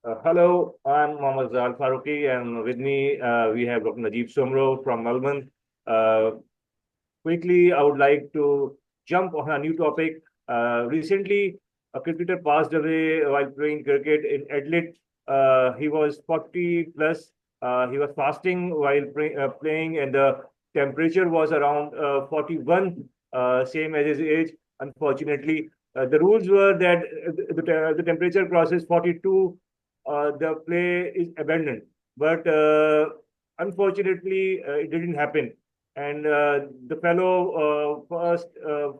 Hello, I'm Mohammad Zal Faruqi, and with me we have Dr. Najib Soomro from Melbourne. Uh, Quickly, I would like to jump on a new topic. Recently, a cricketer passed away while playing cricket in Adelaide. He was 40 plus. He was fasting while playing, and the temperature was around 41, same as his age. Unfortunately, the rules were that the temperature crosses 42, the play is abandoned. But unfortunately, it didn't happen, and the fellow first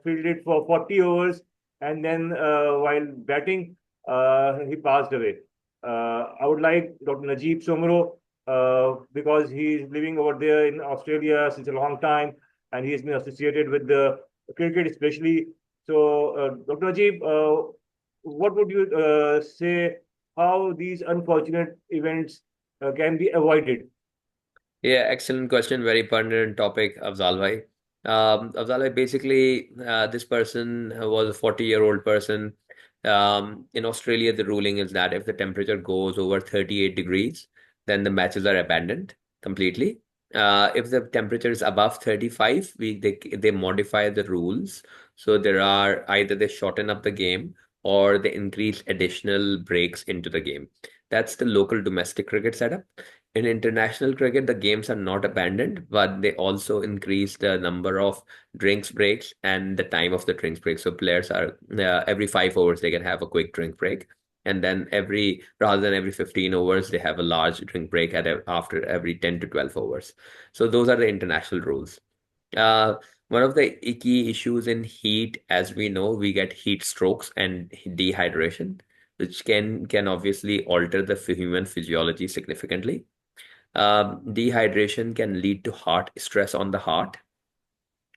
fielded for 40 overs, and then while batting, he passed away. I would like Dr. Najib Soomro, because he is living over there in Australia since a long time, and he has been associated with the cricket especially. So, Dr. Najib, what would you say how these unfortunate events can be avoided? Yeah, excellent question. Very pertinent topic, Afzal bhai. Afzal bhai, basically, this person was a 40-year-old person. In Australia, the ruling is that if the temperature goes over 38 degrees, then the matches are abandoned completely. If the temperature is above 35, they modify the rules. So there are either they shorten up the game or they increase additional breaks into the game. That's the local domestic cricket setup. In international cricket, the games are not abandoned, but they also increase the number of drinks breaks and the time of the drinks break. So players are every 5 overs they can have a quick drink break, and then every rather than every 15 overs they have a large drink break after every 10 to 12 overs. So those are the international rules. Uh, One of the key issues in heat, as we know, we get heat strokes and dehydration, which can obviously alter the human physiology significantly. Dehydration can lead to heart stress on the heart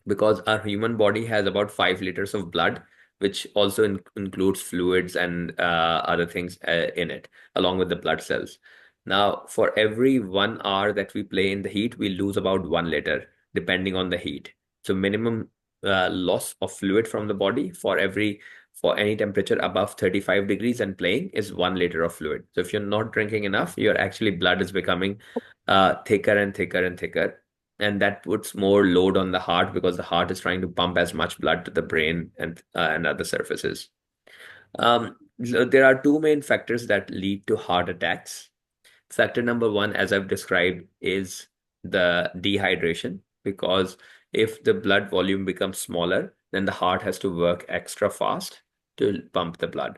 because our human body has about 5 liters of blood, which also includes fluids and other things in it, along with the blood cells. Now, for every 1 hour that we play in the heat, we lose about 1 liter, depending on the heat. So, minimum loss of fluid from the body for any temperature above 35 degrees and playing is 1 liter of fluid. So, if you're not drinking enough, your actually blood is becoming thicker and thicker and thicker, and that puts more load on the heart because the heart is trying to pump as much blood to the brain and other surfaces. So there are two main factors that lead to heart attacks. Factor number one, as I've described, is the dehydration, because if the blood volume becomes smaller, then the heart has to work extra fast to pump the blood.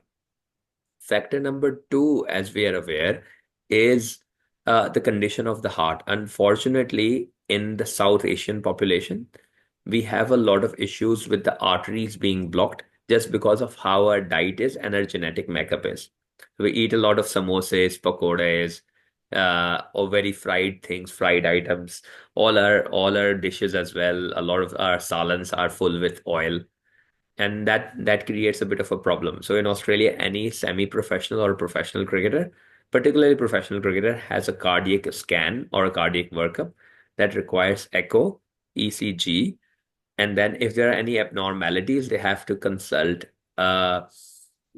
Factor number two, as we are aware, is the condition of the heart. Unfortunately, in the South Asian population, we have a lot of issues with the arteries being blocked just because of how our diet is and our genetic makeup is. We eat a lot of samosas, pakoras, or very fried things, fried items. All our dishes as well. A lot of our salans are full with oil, and that creates a bit of a problem. So in Australia, any semi-professional or professional cricketer, particularly professional cricketer, has a cardiac scan or a cardiac workup that requires echo, ECG, and then if there are any abnormalities, they have to consult uh,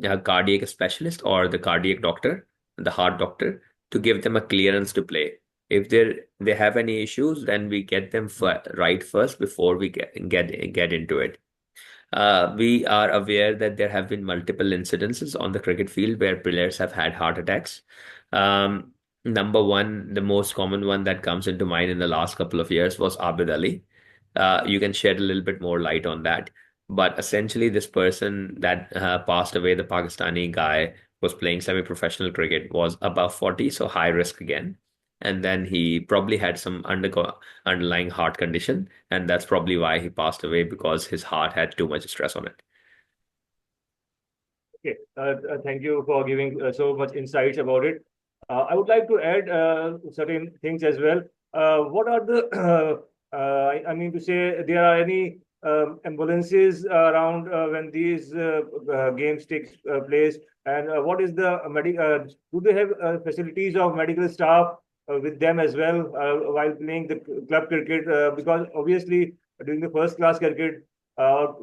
a cardiac specialist or the cardiac doctor, the heart doctor, to give them a clearance to play. If they have any issues, then we get them right first before we get into it. We are aware that there have been multiple incidences on the cricket field where players have had heart attacks. Um, Number one, the most common one that comes into mind in the last couple of years was Abid Ali. You can shed a little bit more light on that. But essentially, this person that passed away, the Pakistani guy, was playing semi-professional cricket, was above 40, so high risk again. And then he probably had some underlying heart condition, and that's probably why he passed away, because his heart had too much stress on it. Okay, thank you for giving so much insights about it. I would like to add certain things as well. What are the, I mean to say, there are any ambulances around when these games take place, and what is the do they have facilities of medical staff with them as well while playing the club cricket? Because obviously, during the first class cricket,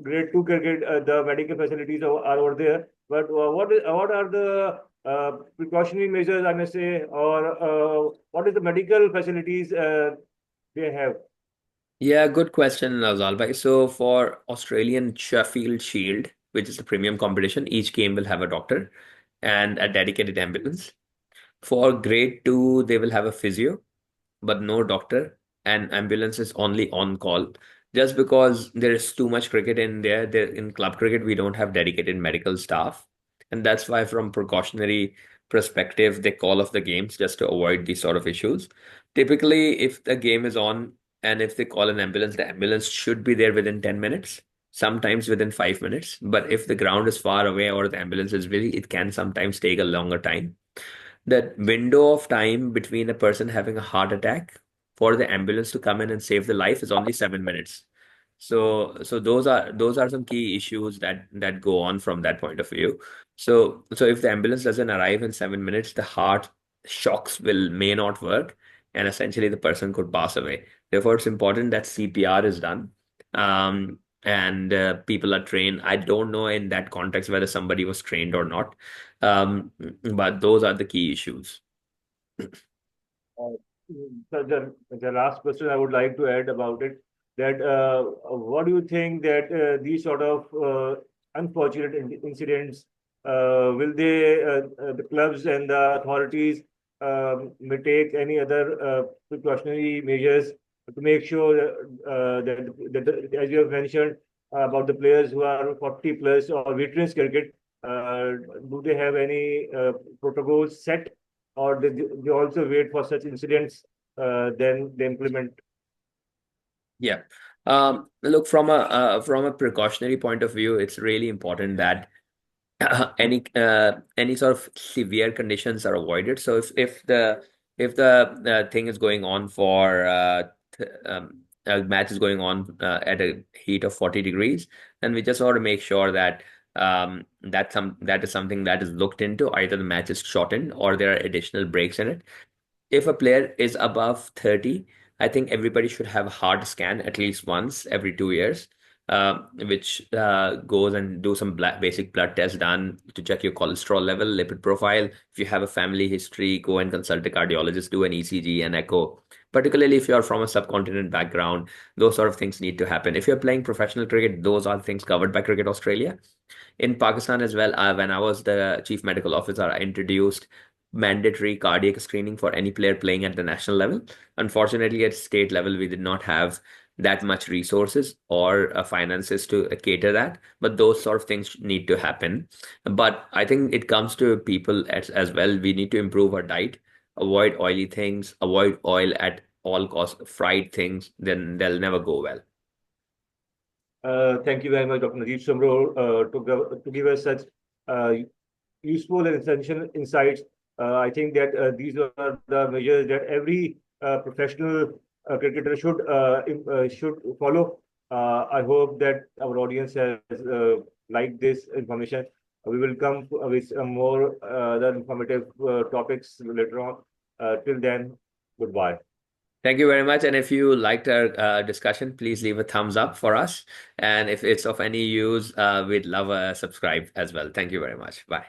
grade two cricket, the medical facilities are over there, but what are the precautionary measures, I may say, or what is the medical facilities they have? Yeah, good question, Nazal bhai. So for Australian Sheffield Shield, which is a premium competition, each game will have a doctor and a dedicated ambulance. For grade two, they will have a physio, but no doctor, and ambulance is only on call. Just because there is too much cricket in there, in club cricket, we don't have dedicated medical staff. And that's why, from precautionary perspective, they call off the games just to avoid these sort of issues. Typically, if the game is on and if they call an ambulance, the ambulance should be there within 10 minutes, sometimes within 5 minutes. But if the ground is far away or the ambulance is busy, it can sometimes take a longer time. That window of time between a person having a heart attack for the ambulance to come in and save the life is only 7 minutes. So those are some key issues that go on from that point of view. So if the ambulance doesn't arrive in 7 minutes, the heart shocks will may not work, and essentially the person could pass away. Therefore, it's important that CPR is done. And people are trained. I don't know in that context whether somebody was trained or not, but those are the key issues. Uh, so the last question I would like to add about it, that what do you think that these sort of unfortunate incidents, will they, the clubs and the authorities may take any other precautionary measures to make sure as you have mentioned about the players who are 40 plus or veterans cricket, do they have any protocols set, or they also wait for such incidents, then they implement? Yeah. Look, from a precautionary point of view, it's really important that any sort of severe conditions are avoided. So if the thing is going on for a match is going on at a heat of 40 degrees, then we just want to make sure that that is something that is looked into. Either the match is shortened or there are additional breaks in it. If a player is above 30, I think everybody should have a heart scan at least once every 2 years, which goes and do some basic blood tests done to check your cholesterol level, lipid profile. If you have a family history, go and consult a cardiologist, do an ECG and echo. Particularly if you're from a subcontinent background, those sort of things need to happen. If you're playing professional cricket, those are things covered by Cricket Australia. In Pakistan as well, when I was the chief medical officer, I introduced mandatory cardiac screening for any player playing at the national level. Unfortunately, at state level, we did not have that much resources or finances to cater that, but those sort of things need to happen. But I think it comes to people as well. We need to improve our diet, avoid oily things, avoid oil at all costs, fried things, then they'll never go well. Thank you very much, Dr. Najib Soomro, to give us such uh, useful and essential insights. I think that these are the measures that every professional cricketer should follow. I hope that our audience has liked this information. We will come with more other informative topics later on. Till then, goodbye. Thank you very much. And if you liked our discussion, please leave a thumbs up for us. And if it's of any use, we'd love a subscribe as well. Thank you very much. Bye.